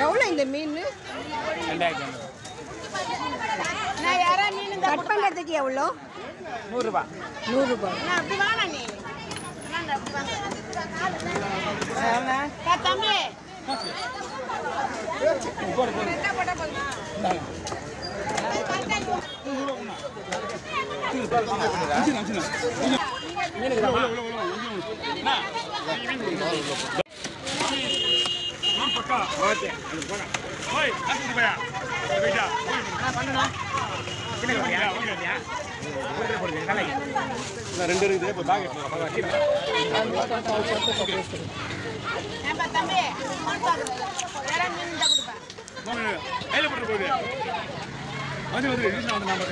எவ்வளோ இந்த மீன்? 2000. கட் பண்ணுறதுக்கு எவ்வளோ? 100 ரூபாய். 100 ரூபாய். தம்பி ரெண்டு இருக்குது இப்போ பேக்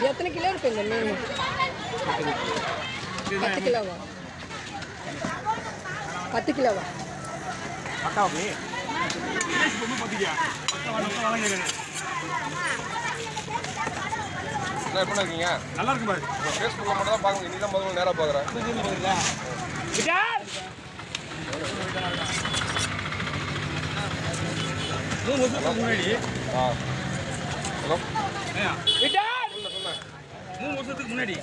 எத்தனை கிலோ இருக்கு இந்த மீன்? 10 கிலோவா? 10 கிலோவா? பக்கா அப்படி எப்படி இருக்கீங்க? நல்லா இருக்கு பாரு. ஃபேஸ்புக்கில் மட்டும் தான் பார்க்க இன்னைக்கு தான் முதல்ல நேராக பார்க்குறேன். முன்னாடி ஹலோ சொன்னேன் 3 வருஷத்துக்கு முன்னாடி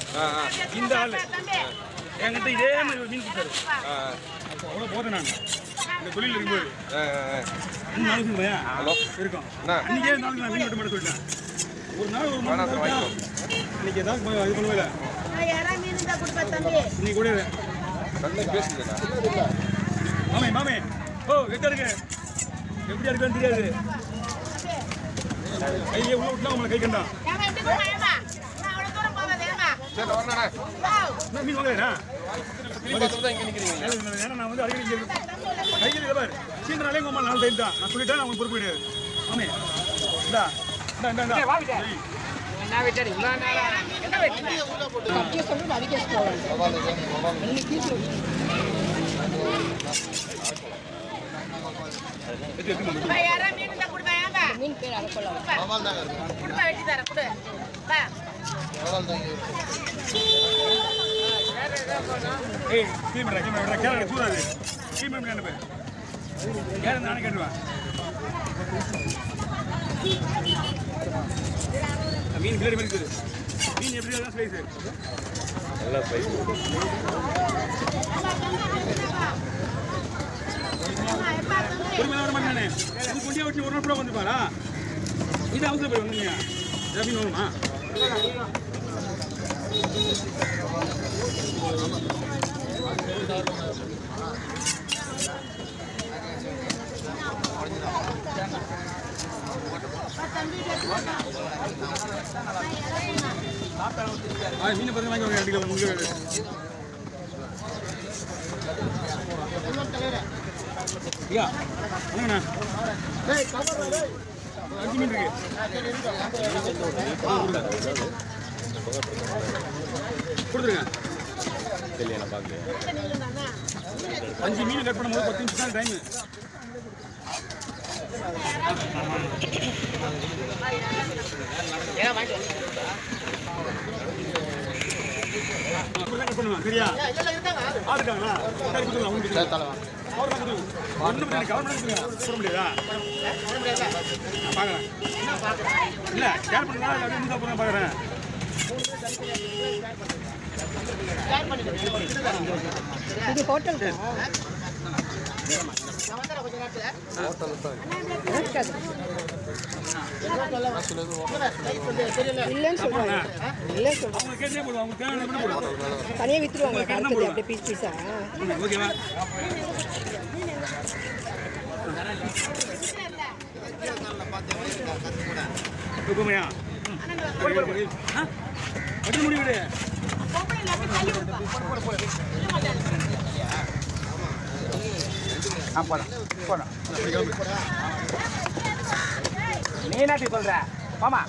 இந்த ஆள் என்கிட்ட இதே மாதிரி ஒரு மீன் கொடுத்தாரு. அவ்வளோ போதும் நான் இந்த தொழில் இருக்கும்போது 3 நாளுக்கு ஹலோ இருக்கும். என்ன அன்றைக்கே நாளைக்கு நான் மீன் வெட்ட மாட்டேன் சொல்லிட்டேன். ஒரு நாள் ஒரு மணி நேரம் இன்னைக்கு ஏதாவது இது பண்ணுவேல நீ கூட ரெண்டு பேசுறீங்க. மாமே மாமே ஓ எங்க இருக்கு எப்படி இருக்குன்னு தெரியாது. கையை உள்ள விட்டா உங்களை கை கண்டா சரி வரண்ணா மீன் வாங்கலையா? பார்த்துட்டு தான் இங்கே நிற்கிறீங்க. ஏன்னா நான் வந்து அடிக்கடி கையில் பாரு சீக்கிரம் கோமா 4 டைம் தான் நான் சொல்லிட்டேன் அவங்க பொறுப்பு கிடையாது. மாமே இந்தா இந்தா இந்தா மீன் பேர் அரைக்கொள்ள ஏய் கீமரா கேரளா சூடாது கீமரா என்ன பேர் கேரளா நானே கேட்டுருவேன். மீன் பிளேட் இருக்குது. மீன் எப்படி தான் ஸ்லைஸ் நல்லா ஸ்லைஸ் பொறுமையாக வர மாட்டேனே அது கொண்டியா வச்சு ஒரு நாள் கூட வந்துப்பாரா? இது அவசரம் போய் வந்துங்க மீன் வேணுமா? மீன் பத்தி வாங்கி 2 கிலோ ஐயா வாங்கண்ணா 5 மீன் இருக்கு கொடுத்துருங்க. 5 மீன் கட் பண்ணும்போது 10 நிமிஷம் தான் டைமு. பண்ணுவேன் சரியா? ஆடுக்காங்களா சரி கொடுத்துருங்க உங்களுக்கு ஒன்றும் கவர்மெண்ட் சொல்ல முடியாதா? பார்க்குறேன் இல்லை கேர் பண்ணுங்களா இல்லை அப்படியே தான் போகிறேன் பார்க்குறேன். இது ஹோட்டல் இல்லைன்னு சொல்றாங்க. தனியாக வித்துருவாங்க கருத்து அப்படியே பீஸ் பீஸா. ஓகேவா ஓகேமையா வச்சு முடிவிடு. போறேன் நீ என்ன சொல்ற மாமா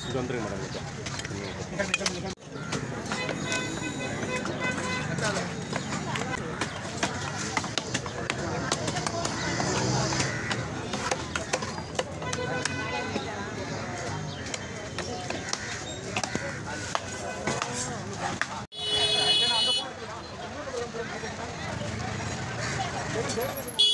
இது வந்துருங்க மேடம். போட்டு